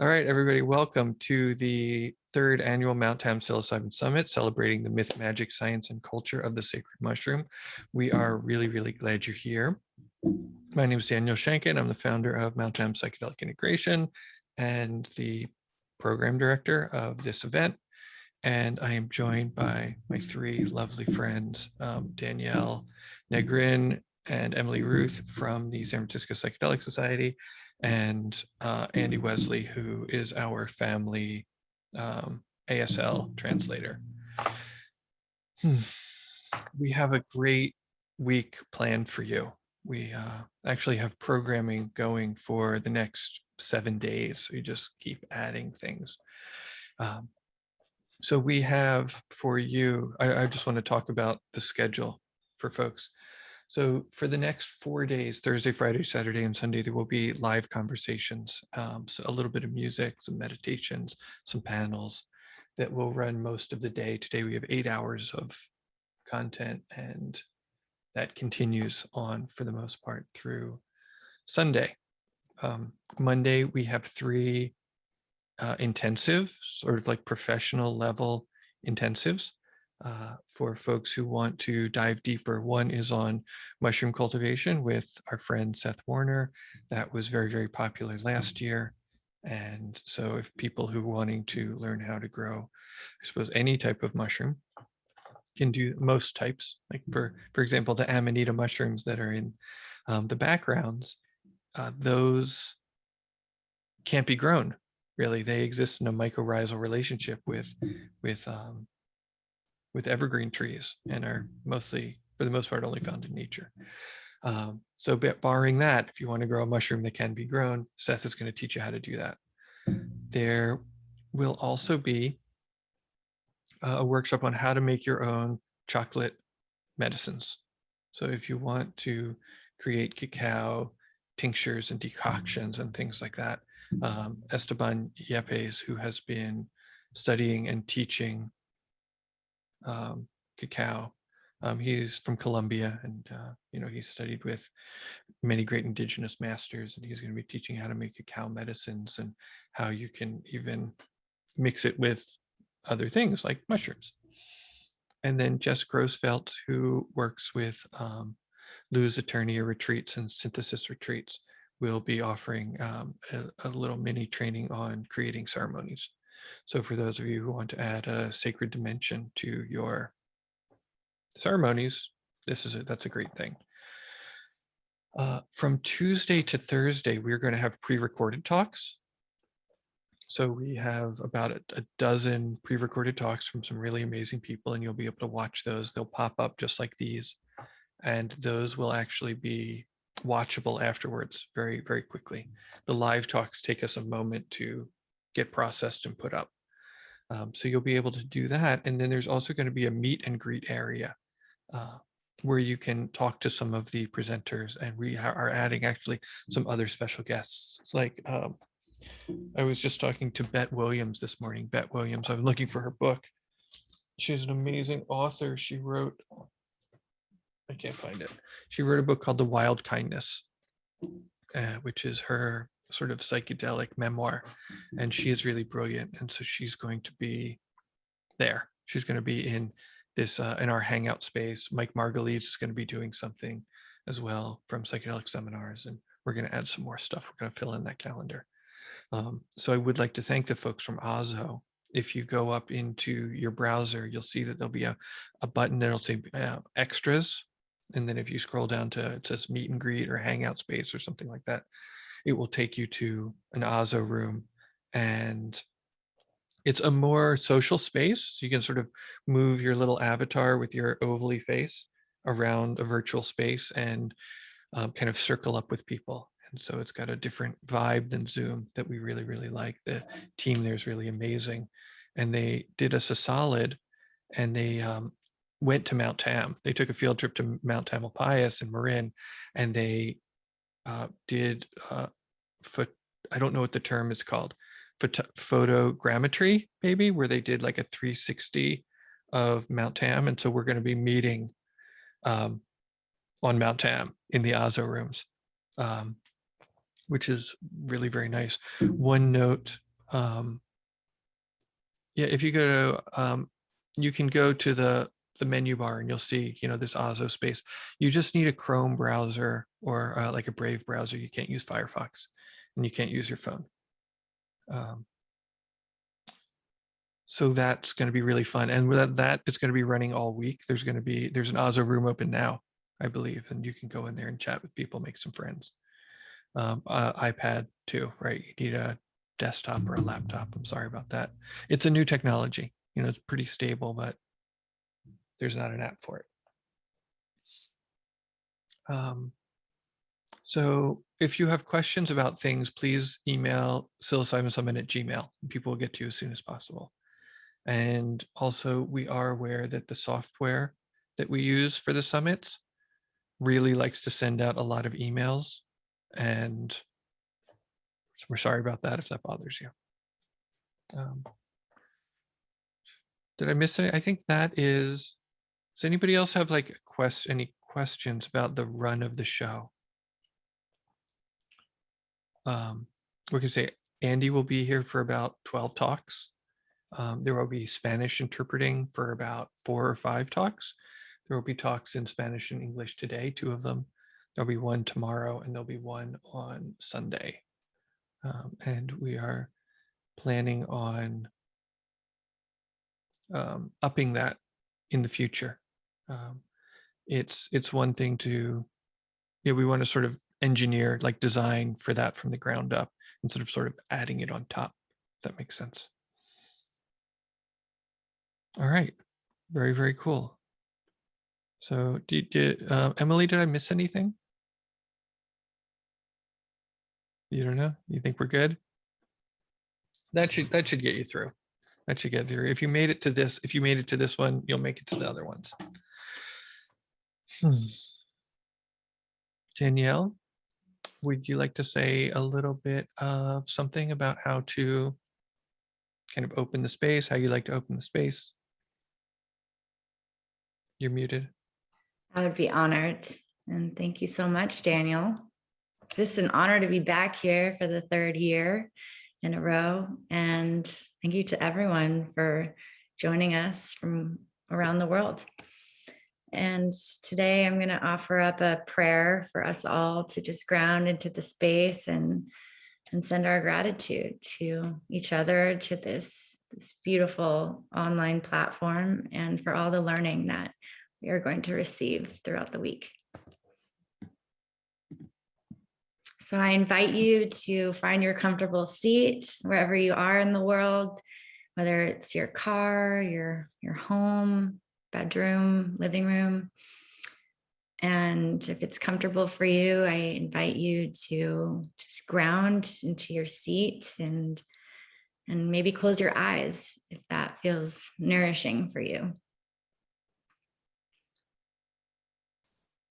All right, everybody, welcome to the third annual Mount Tam Psilocybin Summit, celebrating the myth, magic, science, and culture of the sacred mushroom. We are really, really glad you're here. My name is Danielle Shankin. I'm the founder of Mount Tam Psychedelic Integration and the program director of this event. And I am joined by my three lovely friends, Danielle, Negrin, and Emily Ruth from the San Francisco Psychedelic Society, and Andy Wesley, who is our family ASL translator. We have a great week planned for you. We actually have programming going for the next 7 days. So you just keep adding things. So we have for you, I just want to talk about the schedule for folks. So for the next 4 days, Thursday, Friday, Saturday, and Sunday, there will be live conversations, so a little bit of music, some meditations, some panels that will run most of the day. Today we have 8 hours of content, and that continues on for the most part through Sunday. Monday, we have 3 intensive, sort of like professional level intensives for folks who want to dive deeper. One is on mushroom cultivation with our friend Seth Warner. That was very, very popular last year. And so if people who are wanting to learn how to grow, I suppose, any type of mushroom, can do most types, like for example, the Amanita mushrooms that are in the backgrounds, those can't be grown. Really, they exist in a mycorrhizal relationship with evergreen trees and are mostly, for the most part, only found in nature. So barring that, if you want to grow a mushroom that can be grown, Seth is going to teach you how to do that. There will also be a workshop on how to make your own chocolate medicines. So if you want to create cacao tinctures and decoctions and things like that, Esteban Yepes, who has been studying and teaching cacao, he's from Colombia, and he's studied with many great indigenous masters, and he's going to be teaching how to make cacao medicines and how you can even mix it with other things like mushrooms. And then Jess Grossfelt, who works with Lou's Eternia retreats and synthesis retreats, will be offering a little mini training on creating ceremonies. So for those of you who want to add a sacred dimension to your ceremonies, that's a great thing. From Tuesday to Thursday, we're going to have pre-recorded talks. So we have about a dozen pre-recorded talks from some really amazing people, and you'll be able to watch those. They'll pop up just like these, and those will actually be watchable afterwards very, very quickly. The live talks take us a moment to get processed and put up. So you'll be able to do that. And then there's also going to be a meet and greet area where you can talk to some of the presenters, and we are adding actually some other special guests. It's like, I was just talking to Bette Williams this morning. Bette Williams, I'm looking for her book. She's an amazing author. She wrote, I can't find it. She wrote a book called The Wild Kindness, which is her sort of psychedelic memoir. And she is really brilliant. And so she's going to be there. She's going to be in this, in our hangout space. Mike Margulies is going to be doing something as well from Psychedelic Seminars. And we're going to add some more stuff. We're going to fill in that calendar. So I would like to thank the folks from Ozo. If you go up into your browser, you'll see that there'll be a button that'll say extras. And then if you scroll down to, it says meet and greet or hangout space or something like that, it will take you to an Ozo room. And it's a more social space. So you can sort of move your little avatar with your ovally face around a virtual space and kind of circle up with people. And so it's got a different vibe than Zoom that we really, really like. The team there is really amazing. And they did us a solid, and they went to Mount Tam. They took a field trip to Mount Tamalpais in Marin, and they did, I don't know what the term is called, photogrammetry, maybe, where they did like a 360 of Mount Tam. And so we're going to be meeting on Mount Tam in the Ozo rooms. Which is really very nice. One note Yeah, if you go to, you can go to the menu bar and you'll see, this Ozo space. You just need a Chrome browser or like a Brave browser. You can't use Firefox, and you can't use your phone. So that's going to be really fun, and with that it's going to be running all week. There's an Ozo room open now, I believe, and you can go in there and chat with people, make some friends. iPad too, right? You need a desktop or a laptop. I'm sorry about that. It's a new technology. It's pretty stable, but there's not an app for it. So if you have questions about things, please email psilocybinsummit@gmail. People will get to you as soon as possible. And also, we are aware that the software that we use for the summits really likes to send out a lot of emails, and we're sorry about that if that bothers you. Did I miss any? I think that is. Does anybody else have like any questions about the run of the show? We can say Andy will be here for about 12 talks. There will be Spanish interpreting for about 4 or 5 talks. There will be talks in Spanish and English today, 2 of them. There'll be one tomorrow, and there'll be one on Sunday. And we are planning on upping that in the future. It's one thing to, we want to sort of engineer, like design for that from the ground up instead of sort of adding it on top, if that makes sense. All right, very, very cool. So Emily, did I miss anything? You don't know? You think we're good? That should get you through. That should get through. If you made it to this one, you'll make it to the other ones. Danielle, would you like to say a little bit of something about how to kind of open the space, how you like to open the space? You're muted. I would be honored. And thank you so much, Daniel. Just an honor to be back here for the 3rd year in a row. And thank you to everyone for joining us from around the world. And today I'm going to offer up a prayer for us all to just ground into the space and send our gratitude to each other, to this beautiful online platform, and for all the learning that we are going to receive throughout the week. So I invite you to find your comfortable seat wherever you are in the world, whether it's your car, your home, bedroom, living room. And if it's comfortable for you, I invite you to just ground into your seat and maybe close your eyes if that feels nourishing for you.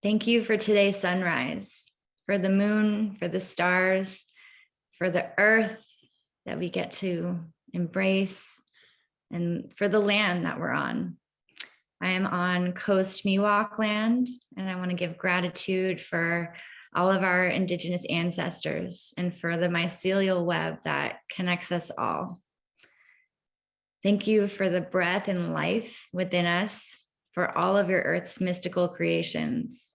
Thank you for today's sunrise, for the moon, for the stars, for the earth that we get to embrace, and for the land that we're on. I am on Coast Miwok land, and I want to give gratitude for all of our Indigenous ancestors and for the mycelial web that connects us all. Thank you for the breath and life within us, for all of your Earth's mystical creations.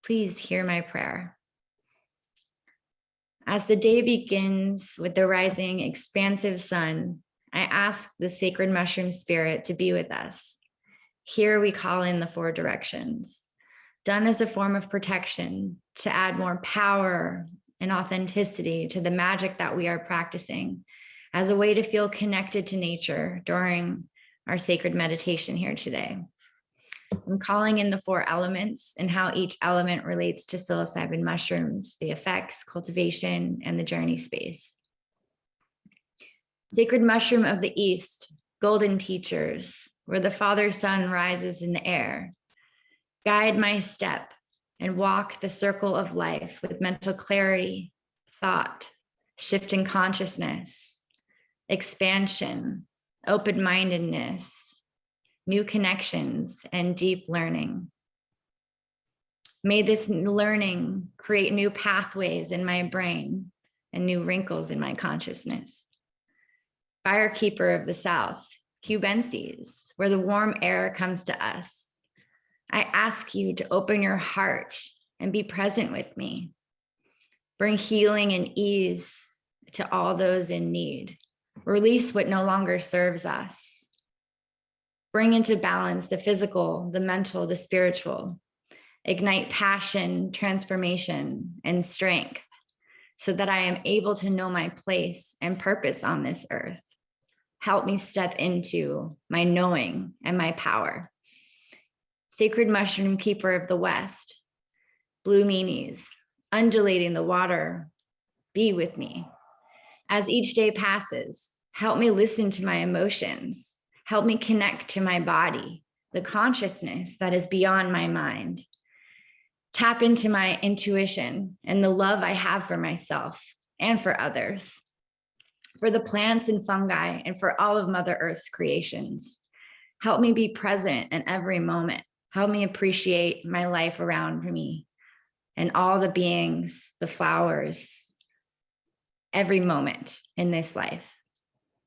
Please hear my prayer. As the day begins with the rising expansive sun, I ask the sacred mushroom spirit to be with us. Here we call in the 4 directions, done as a form of protection to add more power and authenticity to the magic that we are practicing, as a way to feel connected to nature during our sacred meditation here today. I'm calling in the 4 elements and how each element relates to psilocybin mushrooms, the effects, cultivation, and the journey space. Sacred mushroom of the East, golden teachers, where the Father Sun rises in the air. Guide my step and walk the circle of life with mental clarity, thought, shifting consciousness, expansion, open-mindedness, new connections, and deep learning. May this learning create new pathways in my brain and new wrinkles in my consciousness. firekeeper of the South, Cubensis, where the warm air comes to us. I ask you to open your heart and be present with me. Bring healing and ease to all those in need. Release what no longer serves us. Bring into balance the physical, the mental, the spiritual. Ignite passion, transformation, and strength so that I am able to know my place and purpose on this earth. Help me step into my knowing and my power. Sacred mushroom keeper of the West, blue meanies, undulating the water, be with me. As each day passes, help me listen to my emotions. Help me connect to my body, the consciousness that is beyond my mind. Tap into my intuition and the love I have for myself and for others, for the plants and fungi, and for all of Mother Earth's creations. Help me be present in every moment. Help me appreciate my life around me and all the beings, the flowers, every moment in this life.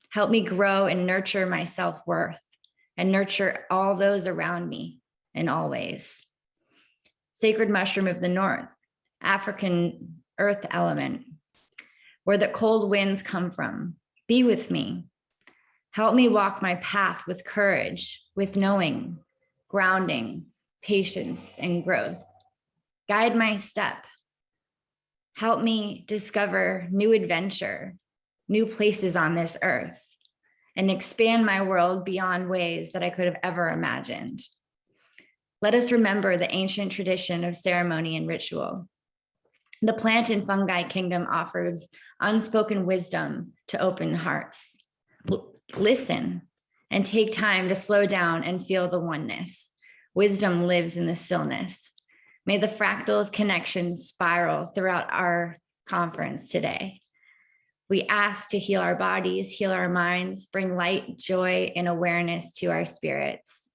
Help me grow and nurture my self-worth and nurture all those around me in all ways. Sacred mushroom of the North, African earth element, where the cold winds come from, be with me. Help me walk my path with courage, with knowing, grounding, patience, and growth. Guide my step. Help me discover new adventure, new places on this earth, and expand my world beyond ways that I could have ever imagined. Let us remember the ancient tradition of ceremony and ritual. The plant and fungi kingdom offers unspoken wisdom to open hearts. Listen and take time to slow down and feel the oneness. Wisdom lives in the stillness. May the fractal of connections spiral throughout our conference today. We ask to heal our bodies, heal our minds, bring light, joy, and awareness to our spirits.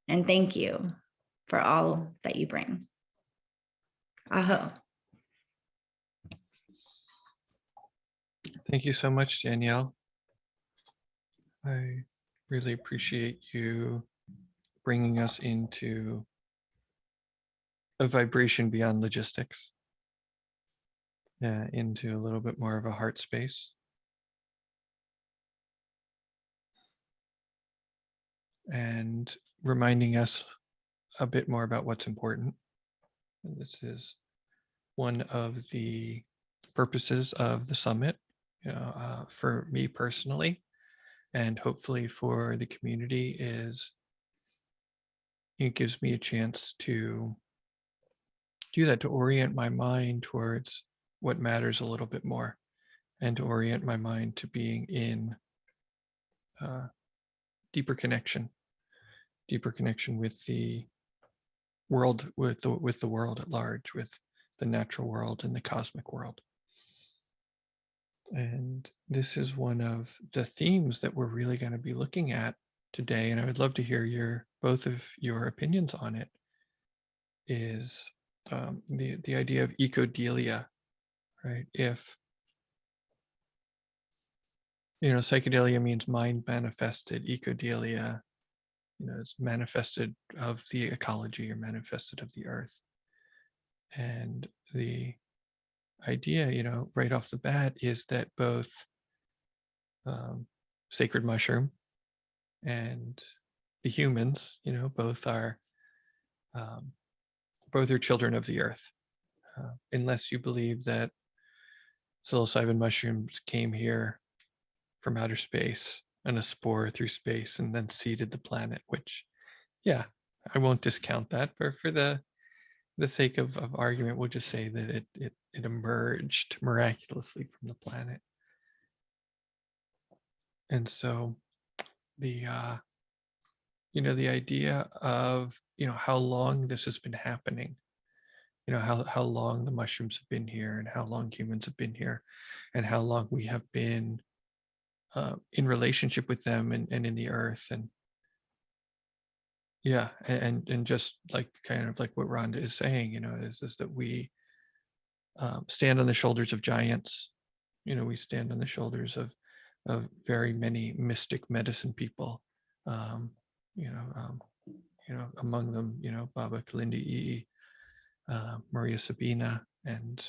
And thank you for all that you bring. Aho. Thank you so much, Danielle. I really appreciate you bringing us into a vibration beyond logistics, into a little bit more of a heart space. And reminding us a bit more about what's important. And this is one of the purposes of the summit, for me personally, and hopefully for the community, is it gives me a chance to do that, to orient my mind towards what matters a little bit more, and to orient my mind to being in deeper connection with the world, with the world at large, with the natural world and the cosmic world. And this is one of the themes that we're really going to be looking at today, and I would love to hear both of your opinions on it. Is the idea of Ecodelia, right? If psychedelia means mind manifested, Ecodelia, it's manifested of the ecology or manifested of the earth. And the idea, right off the bat, is that both sacred mushroom and the humans, both are children of the earth, unless you believe that psilocybin mushrooms came here from outer space and a spore through space and then seeded the planet, which, yeah, I won't discount that, but for the sake of argument, we'll just say that it emerged miraculously from the planet. And so the idea of how long this has been happening, how long the mushrooms have been here, and how long humans have been here, and how long we have been in relationship with them and in the earth. And yeah, and just like kind of like what Rhonda is saying, is that we stand on the shoulders of giants. We stand on the shoulders of very many mystic medicine people, you know, among them, you know, Baba Kalindi, Maria Sabina, and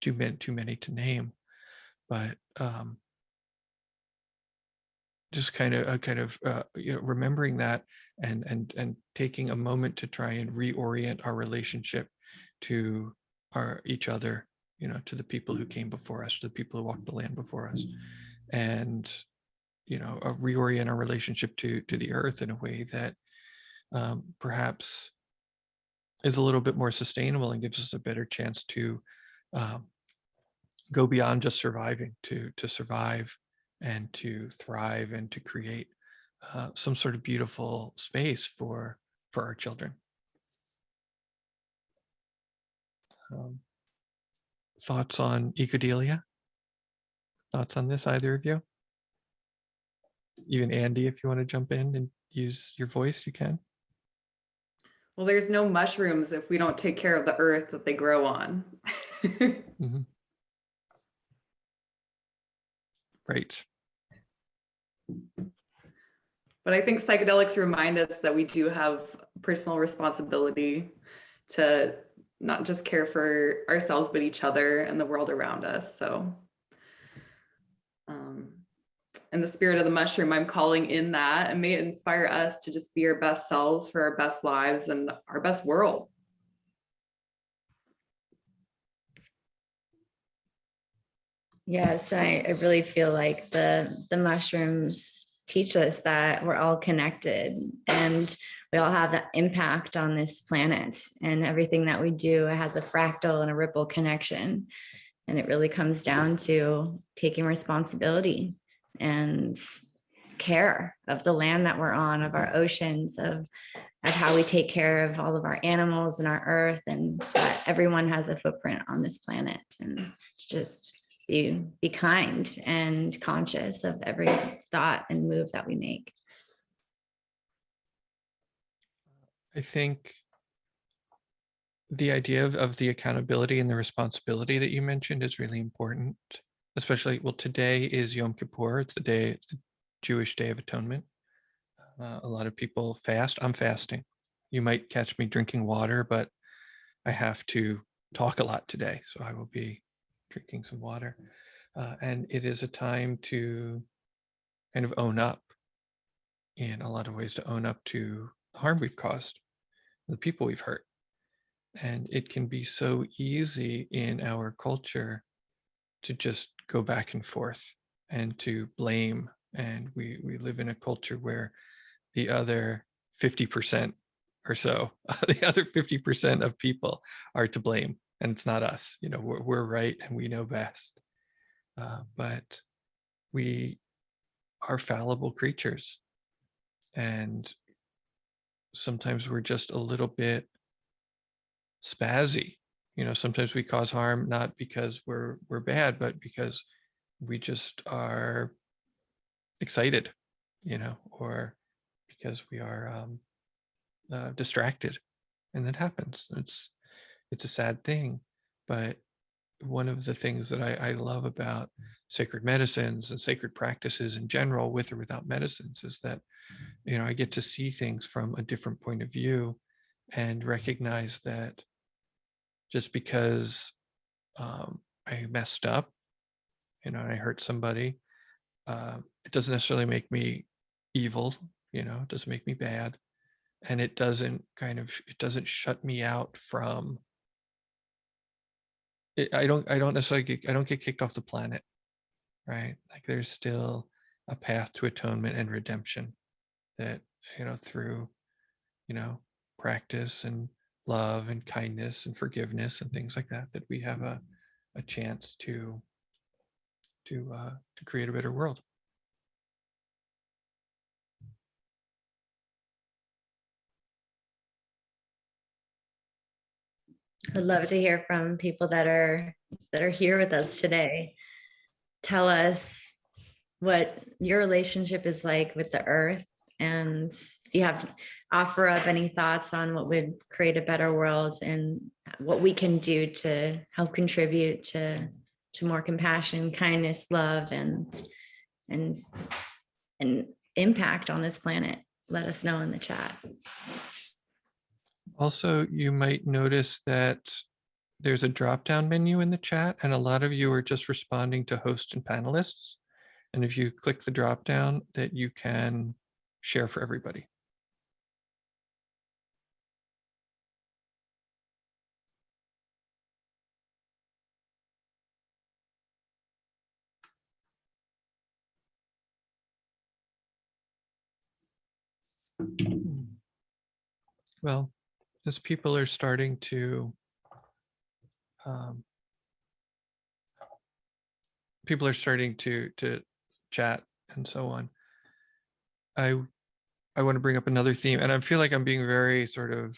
too many to name, but just kind of you know, remembering that and taking a moment to try and reorient our relationship to each other, you know, to the people who came before us, to the people who walked the land before us, and you know, reorient our relationship to the earth in a way that perhaps is a little bit more sustainable and gives us a better chance to go beyond just surviving, to survive and to thrive and to create some sort of beautiful space for our children. Thoughts on Ecodelia? Thoughts on this, either of you? Even Andy, if you want to jump in and use your voice, you can. Well, there's no mushrooms if we don't take care of the earth that they grow on. Mm-hmm. Right. But I think psychedelics remind us that we do have personal responsibility to not just care for ourselves, but each other and the world around us. So in the spirit of the mushroom, I'm calling in that, and may it inspire us to just be our best selves for our best lives and our best world. Yes, I really feel like the mushrooms teach us that we're all connected and we all have that impact on this planet, and everything that we do has a fractal and a ripple connection. And it really comes down to taking responsibility and care of the land that we're on, of our oceans, of how we take care of all of our animals and our earth, and so that everyone has a footprint on this planet, and just be kind and conscious of every thought and move that we make. I think the idea of the accountability and the responsibility that you mentioned is really important, especially, well, today is Yom Kippur. It's the Jewish Day of Atonement. A lot of people fast. I'm fasting. You might catch me drinking water, but I have to talk a lot today, so I will be drinking some water. And it is a time to kind of own up, in a lot of ways, to own up to the harm we've caused, the people we've hurt. And it can be so easy in our culture to just go back and forth and to blame. And we live in a culture where the other 50% or so, the other 50% of people are to blame, and it's not us. You know, we're right and we know best. But we are fallible creatures, and sometimes we're just a little bit spazzy. You know, sometimes we cause harm not because we're bad, but because we just are excited, you know, or because we are distracted, and that happens. It's a sad thing, but one of the things that I love about sacred medicines and sacred practices in general, with or without medicines, is that, you know, I get to see things from a different point of view and recognize that just because I messed up, you know, and I hurt somebody, it doesn't necessarily make me evil, you know, it doesn't make me bad. And it doesn't shut me out from it. I don't necessarily I don't get kicked off the planet, right? Like, there's still a path to atonement and redemption that, you know, through, you know, practice and love and kindness and forgiveness and things like that, that we have a chance to create a better world. I'd love to hear from people that are here with us today. Tell us what your relationship is like with the earth, and if you have to offer up any thoughts on what would create a better world and what we can do to help contribute to to more compassion, kindness, love, and impact on this planet, let us know in the chat. Also, you might notice that there's a drop-down menu in the chat, and a lot of you are just responding to hosts and panelists. And if you click the drop-down, that you can share for everybody. Well, as people are starting to chat and so on, I want to bring up another theme, and I feel like I'm being very sort of,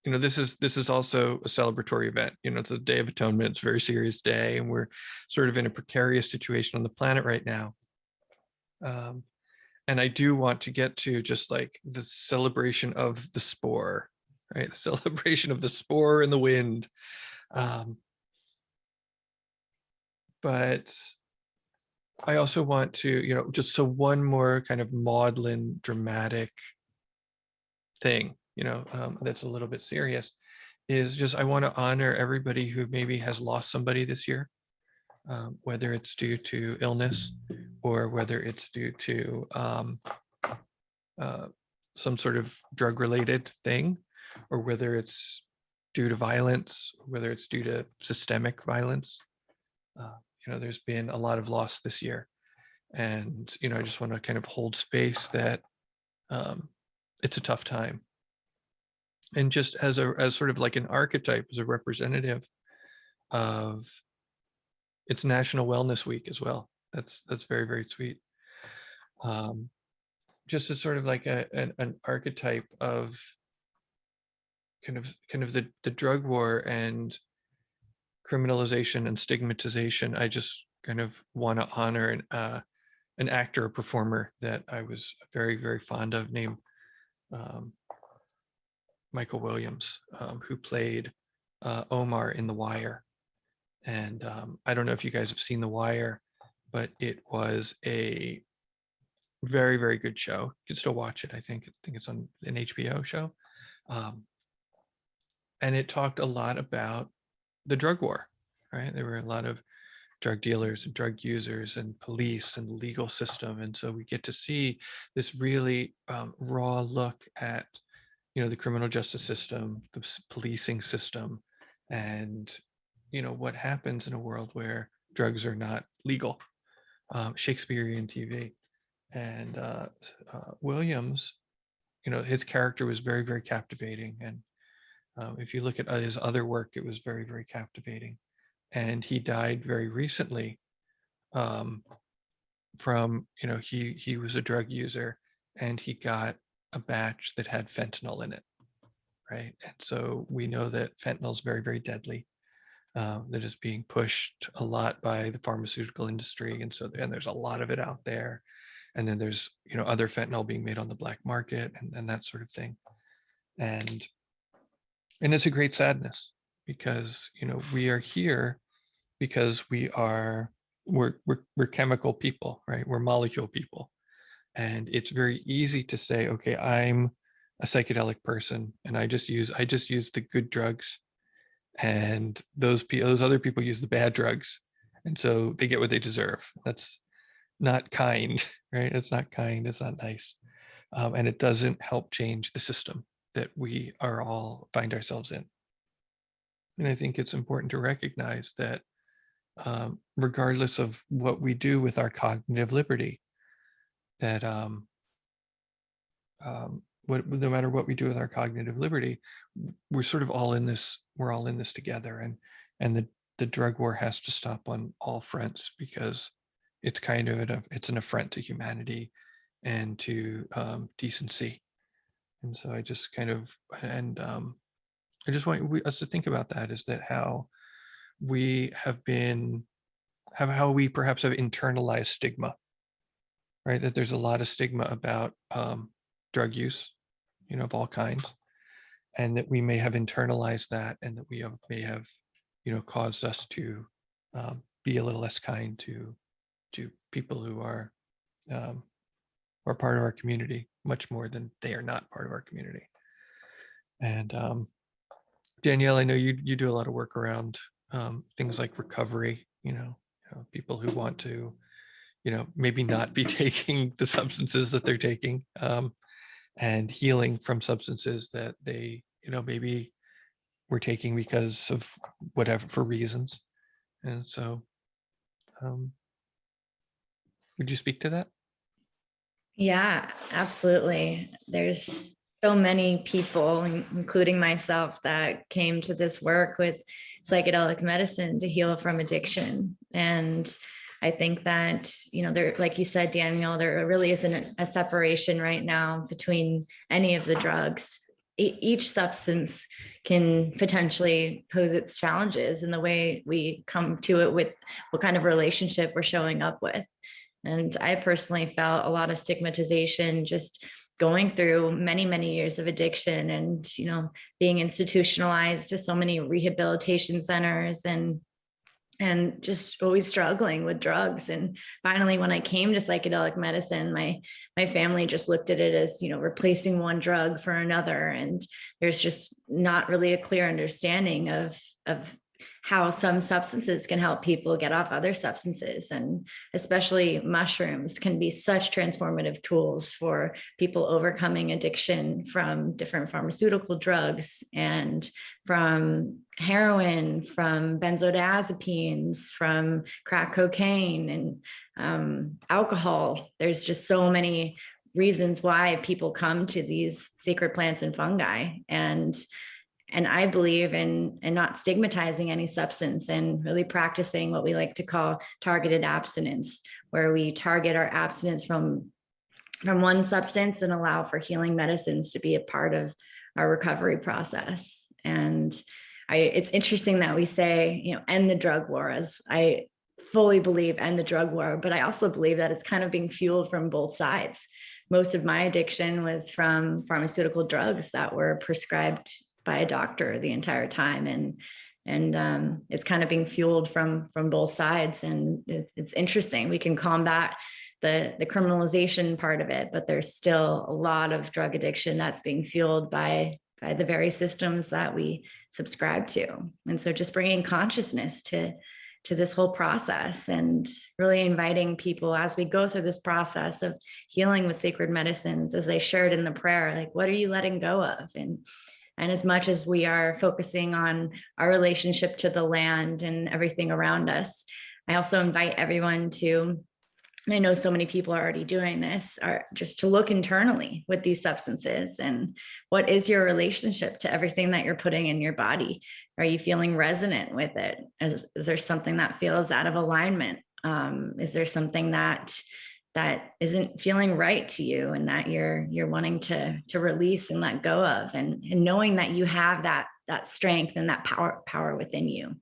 this is also a celebratory event. It's the Day of Atonement. It's a very serious day, and we're sort of in a precarious situation on the planet right now. And I do want to get to just like the celebration of the spore, right? The celebration of the spore in the wind. But I also want to, just so one more kind of maudlin, dramatic thing, that's a little bit serious, is just I want to honor everybody who maybe has lost somebody this year, whether it's due to illness or whether it's due to some sort of drug-related thing, or whether it's due to violence, whether it's due to systemic violence. There's been a lot of loss this year, and I just want to kind of hold space that it's a tough time, and just as sort of like an archetype, as a representative of, it's National Wellness Week as well. That's very, very sweet. Just as sort of like an archetype of kind of the drug war and criminalization and stigmatization. I just kind of want to honor an actor, a performer that I was very, very fond of, named Michael Williams, who played Omar in The Wire. And I don't know if you guys have seen The Wire, but it was a very, very good show. You can still watch it. I think it's on an HBO show. And it talked a lot about the drug war, right? There were a lot of drug dealers and drug users and police and the legal system. And so we get to see this really raw look at, the criminal justice system, the policing system, and, what happens in a world where drugs are not legal. Shakespearean TV. And Williams, his character was very, very captivating. And if you look at his other work, it was very, very captivating. And he died very recently from, he was a drug user, and he got a batch that had fentanyl in it, right? And so we know that fentanyl is very, very deadly. That is being pushed a lot by the pharmaceutical industry, and there's a lot of it out there. And then there's other fentanyl being made on the black market, and that sort of thing. And it's a great sadness, because we are here because we're chemical people, right? We're molecule people, and it's very easy to say, okay, I'm a psychedelic person, and I just use the good drugs, and those other people use the bad drugs, and so they get what they deserve. That's not kind, right? It's not kind. It's not nice, and it doesn't help change the system that we are all find ourselves in. And I think it's important to recognize that regardless of what we do with our cognitive liberty, that no matter what we do with our cognitive liberty, we're sort of all in this. We're all in this together, and the drug war has to stop on all fronts, because it's kind of it's an affront to humanity and to decency. And so I just kind of I just want us to think about that, is that how we how we perhaps have internalized stigma, right? That there's a lot of stigma about drug use, of all kinds, and that we may have internalized that, and that we may have, caused us to be a little less kind to people who are part of our community, much more than they are not part of our community. And Danielle, I know you do a lot of work around things like recovery, people who want to, maybe not be taking the substances that they're taking, and healing from substances that they, maybe were taking because of whatever, for reasons. And so, would you speak to that? Yeah, absolutely. There's so many people, including myself, that came to this work with psychedelic medicine to heal from addiction. And I think that, there, like you said, Danielle, there really isn't a separation right now between any of the drugs. Each substance can potentially pose its challenges in the way we come to it with what kind of relationship we're showing up with. And I personally felt a lot of stigmatization just going through many, many years of addiction and, being institutionalized to so many rehabilitation centers and just always struggling with drugs. And finally, when I came to psychedelic medicine, my family just looked at it as, replacing one drug for another. And there's just not really a clear understanding of how some substances can help people get off other substances, and especially mushrooms can be such transformative tools for people overcoming addiction from different pharmaceutical drugs and from heroin, from benzodiazepines, from crack cocaine and alcohol. There's just so many reasons why people come to these sacred plants and fungi. And I believe in not stigmatizing any substance and really practicing what we like to call targeted abstinence, where we target our abstinence from one substance and allow for healing medicines to be a part of our recovery process. And it's interesting that we say, end the drug war, as I fully believe end the drug war, but I also believe that it's kind of being fueled from both sides. Most of my addiction was from pharmaceutical drugs that were prescribed by a doctor the entire time, and it's kind of being fueled from both sides. And it's interesting. We can combat the criminalization part of it, but there's still a lot of drug addiction that's being fueled by the very systems that we subscribe to. And so just bringing consciousness to this whole process and really inviting people as we go through this process of healing with sacred medicines, as they shared in the prayer, like, what are you letting go of? And as much as we are focusing on our relationship to the land and everything around us, I also invite everyone to, and I know so many people are already doing this, are just to look internally with these substances. And what is your relationship to everything that you're putting in your body? Are you feeling resonant with it? Is there something that feels out of alignment? Is there something that isn't feeling right to you and that you're wanting to release and let go of, and knowing that you have that strength and that power within you.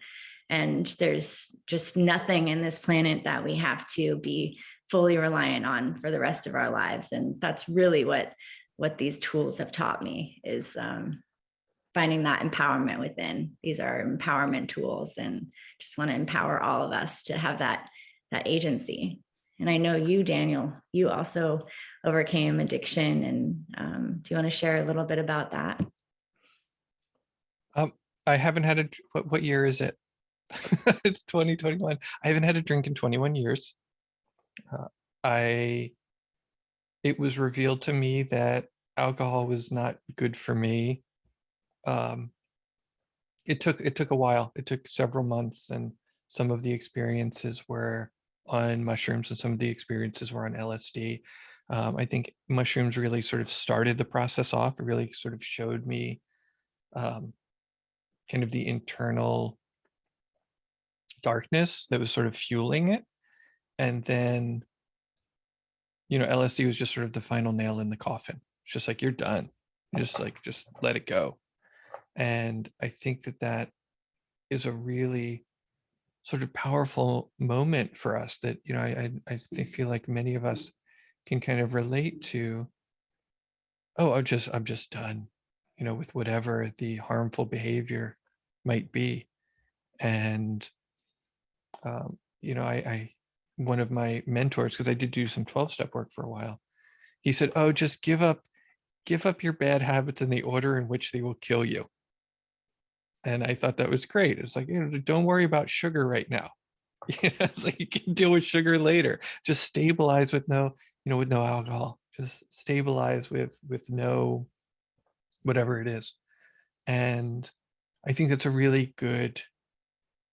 And there's just nothing in this planet that we have to be fully reliant on for the rest of our lives. And that's really what these tools have taught me, is finding that empowerment within. These are empowerment tools, and just want to empower all of us to have that agency. And I know you, Daniel, you also overcame addiction. And do you want to share a little bit about that? I haven't had what year is it? It's 2021. I haven't had a drink in 21 years. It was revealed to me that alcohol was not good for me. It took a while. It took several months, and some of the experiences were on mushrooms and some of the experiences were on LSD. I think mushrooms really sort of started the process off. It really sort of showed me kind of the internal darkness that was sort of fueling it. And then, LSD was just sort of the final nail in the coffin. It's just like, you're done. Just let it go. And I think that is a really sort of powerful moment for us that, I feel like many of us can kind of relate to. Oh, I'm just done, with whatever the harmful behavior might be. And I one of my mentors, because I did do some 12-step work for a while, he said, oh, just give up your bad habits in the order in which they will kill you. And I thought that was great. It's like, don't worry about sugar right now. It's like you can deal with sugar later. Just stabilize with no alcohol. Just stabilize with no whatever it is. And I think that's a really good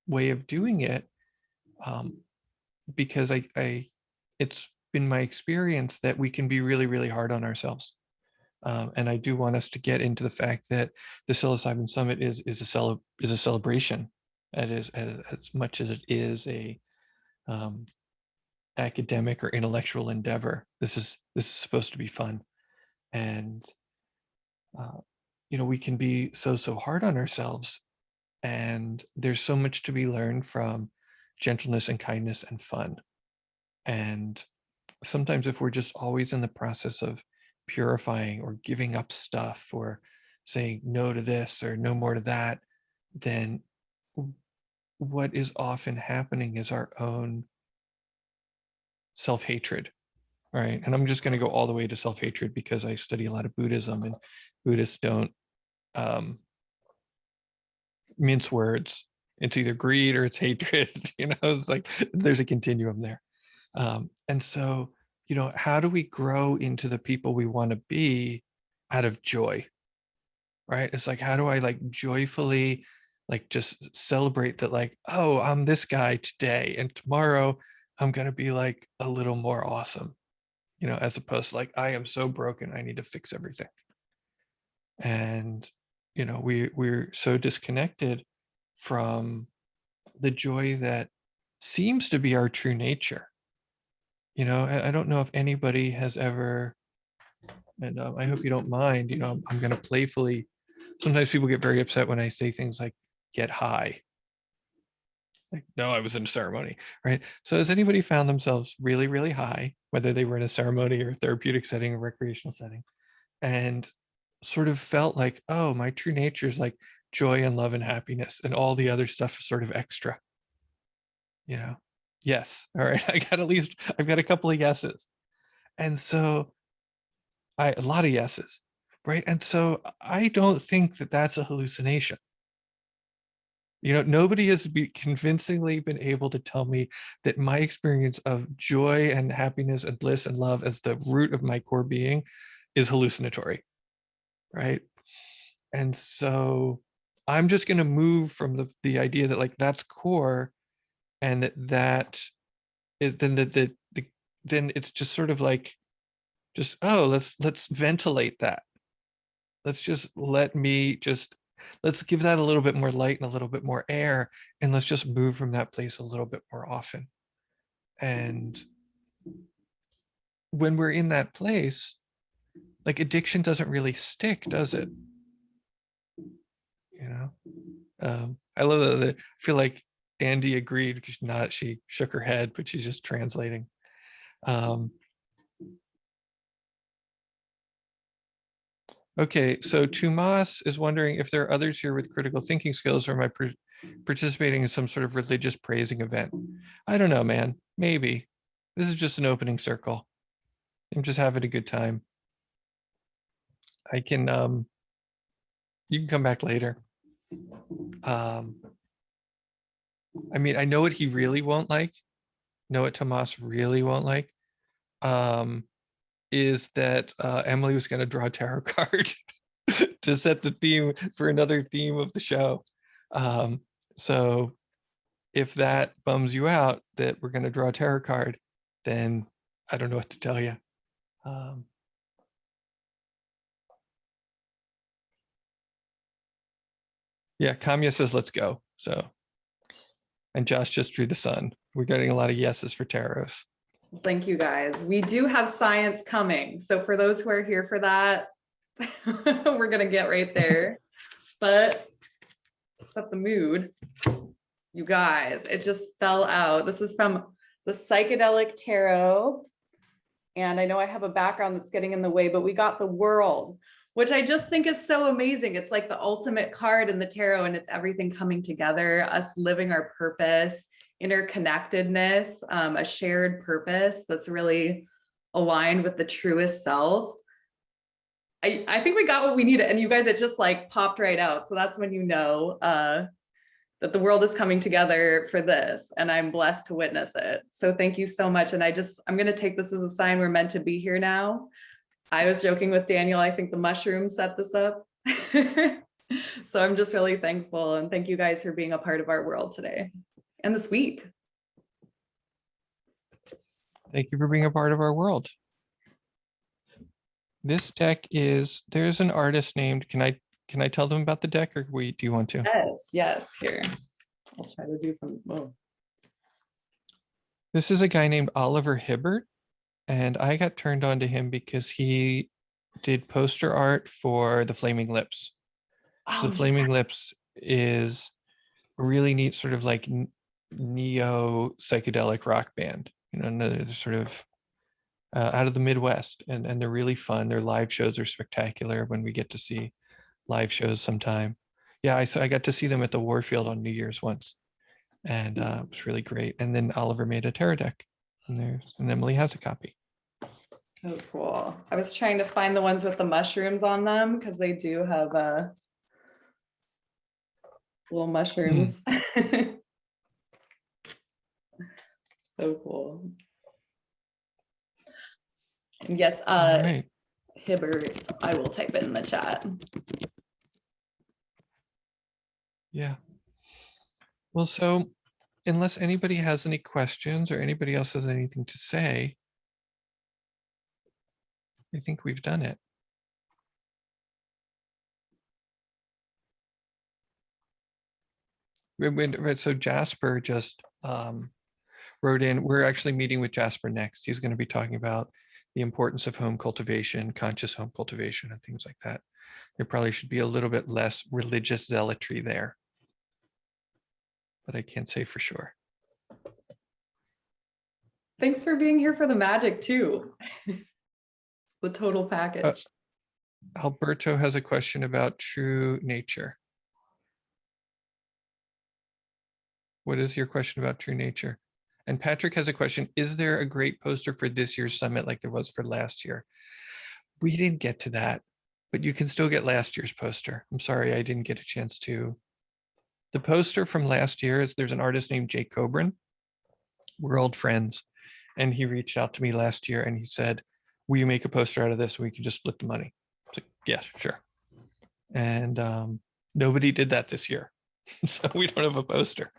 way of doing it, because it's been my experience that we can be really, really hard on ourselves. And I do want us to get into the fact that the Psilocybin Summit is a celebration. That is as much as it is a academic or intellectual endeavor. This is supposed to be fun, and we can be so hard on ourselves, and there's so much to be learned from gentleness and kindness and fun. And sometimes if we're just always in the process of purifying or giving up stuff or saying no to this or no more to that, then what is often happening is our own self-hatred, right? And I'm just going to go all the way to self-hatred because I study a lot of Buddhism, and Buddhists don't mince words. It's either greed or it's hatred. It's like there's a continuum there. And so, how do we grow into the people we want to be out of joy, right? It's like, how do I like joyfully like just celebrate that, like, oh, I'm this guy today, and tomorrow I'm going to be like a little more awesome, as opposed to like, I am so broken, I need to fix everything. And, we're so disconnected from the joy that seems to be our true nature. I don't know if anybody has ever, and I hope you don't mind, I'm going to playfully, sometimes people get very upset when I say things like get high. Like, no, I was in a ceremony, right? So has anybody found themselves really, really high, whether they were in a ceremony or a therapeutic setting or recreational setting, and sort of felt like, oh, my true nature is like joy and love and happiness, and all the other stuff is sort of extra, Yes. All right. I've got a couple of yeses. And so a lot of yeses, right? And so I don't think that that's a hallucination. Nobody has convincingly been able to tell me that my experience of joy and happiness and bliss and love as the root of my core being is hallucinatory, right? And so I'm just going to move from the idea that like that's core, and that is then then it's just sort of like, just, oh, let's ventilate that. Let's give that a little bit more light and a little bit more air, and let's just move from that place a little bit more often. And when we're in that place, like, addiction doesn't really stick, does it? I love that. I feel like Andy agreed, because she shook her head, but she's just translating. Okay, so Tomas is wondering if there are others here with critical thinking skills, or am I participating in some sort of religious praising event? I don't know, man. Maybe. This is just an opening circle. I'm just having a good time. I can, you can come back later. I mean, I know what he really won't like. Know what Tomas really won't like. Is that Emily was going to draw a tarot card to set the theme for another theme of the show. So if that bums you out that we're going to draw a tarot card, then I don't know what to tell you. Yeah, Kamya says, let's go. So, and Josh just drew the sun. We're getting a lot of yeses for tarots. Thank you, guys. We do have science coming. So for those who are here for that, we're going to get right there. But to set the mood, you guys, it just fell out. This is from the Psychedelic Tarot. And I know I have a background that's getting in the way, but we got the World, which I just think is so amazing. It's like the ultimate card in the tarot, and it's everything coming together, us living our purpose interconnectedness, a shared purpose that's really aligned with the truest self. I think we got what we needed, and you guys, it just like popped right out. So that's when you know that the world is coming together for this, and I'm blessed to witness it. So thank you so much. And I'm going to take this as a sign we're meant to be here now. I was joking with Danielle, I think the mushrooms set this up. So I'm just really thankful, and thank you guys for being a part of our world today and this week. Thank you for being a part of our world. This deck there's an artist named, can I tell them about the deck, or do you want to? Yes, here. I'll try to do some. Oh. This is a guy named Oliver Hibbert, and I got turned on to him because he did poster art for the Flaming Lips. So the Flaming Lips is a really neat sort of like neo psychedelic rock band. They're sort of out of the Midwest, and they're really fun. Their live shows are spectacular when we get to see live shows sometime. Yeah, I got to see them at the Warfield on New Year's once, and it was really great. And then Oliver made a tarot deck, and Emily has a copy. So cool. I was trying to find the ones with the mushrooms on them because they do have little mushrooms. So cool. And yes, Right. Hibbert, I will type it in the chat. Yeah. Well, so unless anybody has any questions or anybody else has anything to say, I think we've done it. Right, so Jasper just wrote in, we're actually meeting with Jasper next. He's going to be talking about the importance of home cultivation, conscious home cultivation, and things like that. There probably should be a little bit less religious zealotry there, but I can't say for sure. Thanks for being here for the magic too. It's the total package. Alberto has a question about true nature. What is your question about true nature? And Patrick has a question. Is there a great poster for this year's summit like there was for last year? We didn't get to that, but you can still get last year's poster. I'm sorry, I didn't get a chance to. The poster from last year there's an artist named Jake Cobran. We're old friends. And he reached out to me last year and he said, will you make a poster out of this? We can just split the money. I was like, yes, sure. And nobody did that this year. So we don't have a poster.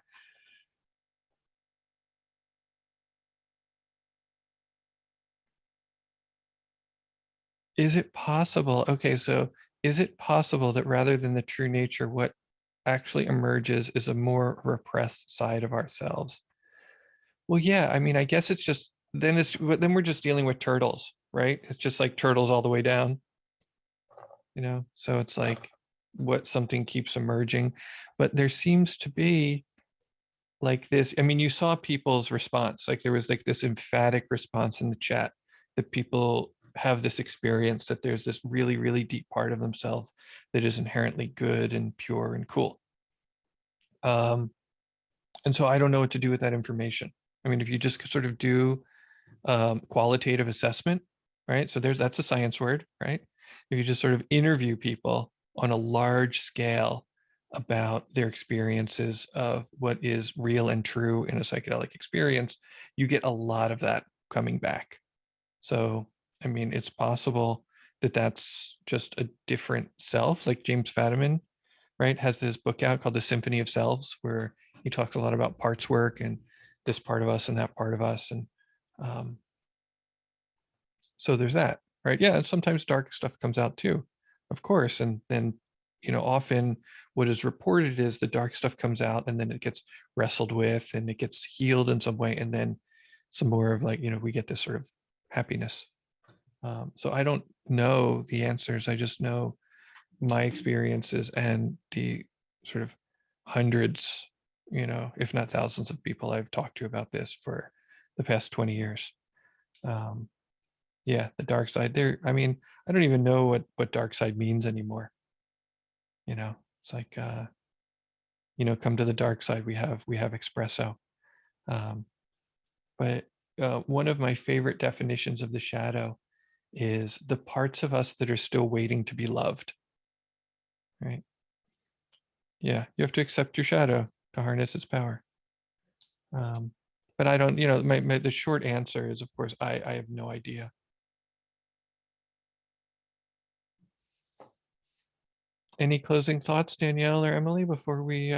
Is it possible? Okay, so is it possible that rather than the true nature, what actually emerges is a more repressed side of ourselves? Well, yeah, I mean, I guess it's just, then we're just dealing with turtles, right? It's just like turtles all the way down, so it's like what something keeps emerging. But there seems to be like this, I mean, you saw people's response, like there was like this emphatic response in the chat that people have this experience that there's this really, really deep part of themselves that is inherently good and pure and cool. And so I don't know what to do with that information. I mean, if you just sort of do qualitative assessment, right? So that's a science word, right? If you just sort of interview people on a large scale about their experiences of what is real and true in a psychedelic experience, you get a lot of that coming back. So, I mean, it's possible that that's just a different self, like James Fadiman, right, has this book out called The Symphony of Selves, where he talks a lot about parts work and this part of us and that part of us. And so there's that, right? Yeah, and sometimes dark stuff comes out too, of course. And then, often what is reported is the dark stuff comes out and then it gets wrestled with and it gets healed in some way. And then some more of like, we get this sort of happiness. So I don't know the answers. I just know my experiences and the sort of hundreds, if not thousands of people I've talked to about this for the past 20 years. Yeah, the dark side there. I mean, I don't even know what dark side means anymore. It's like, come to the dark side. We have espresso. But one of my favorite definitions of the shadow is the parts of us that are still waiting to be loved. Right? Yeah, you have to accept your shadow to harness its power. But I don't, the short answer is, of course, I have no idea. Any closing thoughts, Danielle or Emily, before we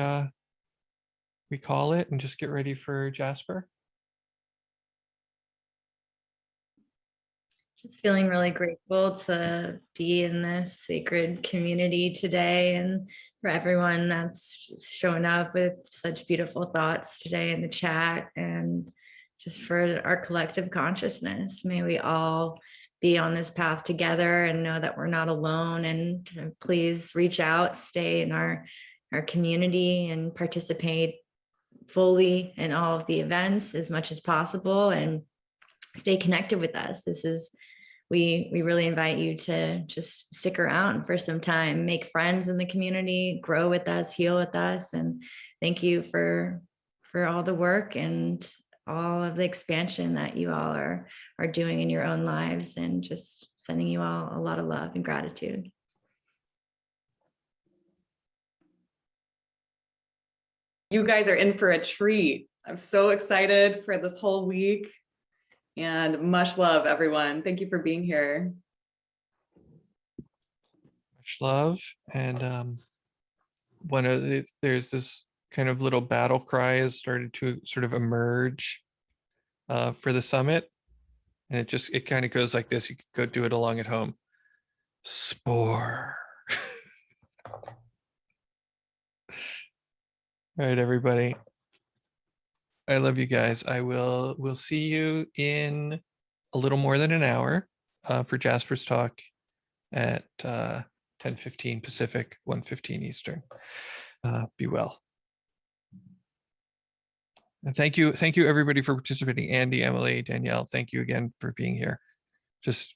call it and just get ready for Jasper? Just feeling really grateful to be in this sacred community today, and for everyone that's shown up with such beautiful thoughts today in the chat, and just for our collective consciousness. May we all be on this path together and know that we're not alone. And please reach out, stay in our community and participate fully in all of the events as much as possible, and stay connected with us. We really invite you to just stick around for some time, make friends in the community, grow with us, heal with us. And thank you for all the work and all of the expansion that you all are doing in your own lives, and just sending you all a lot of love and gratitude. You guys are in for a treat. I'm so excited for this whole week, and much love, everyone. Thank you for being here. Much love. And there's this kind of little battle cry has started to sort of emerge for the summit. And it kind of goes like this. You could go do it along at home. Spore. All right, everybody. I love you guys. We'll see you in a little more than an hour for Jasper's talk at 10:15 Pacific, 1:15 Eastern. Be well. And thank you everybody for participating. Andy, Emily, Danielle, thank you again for being here. Just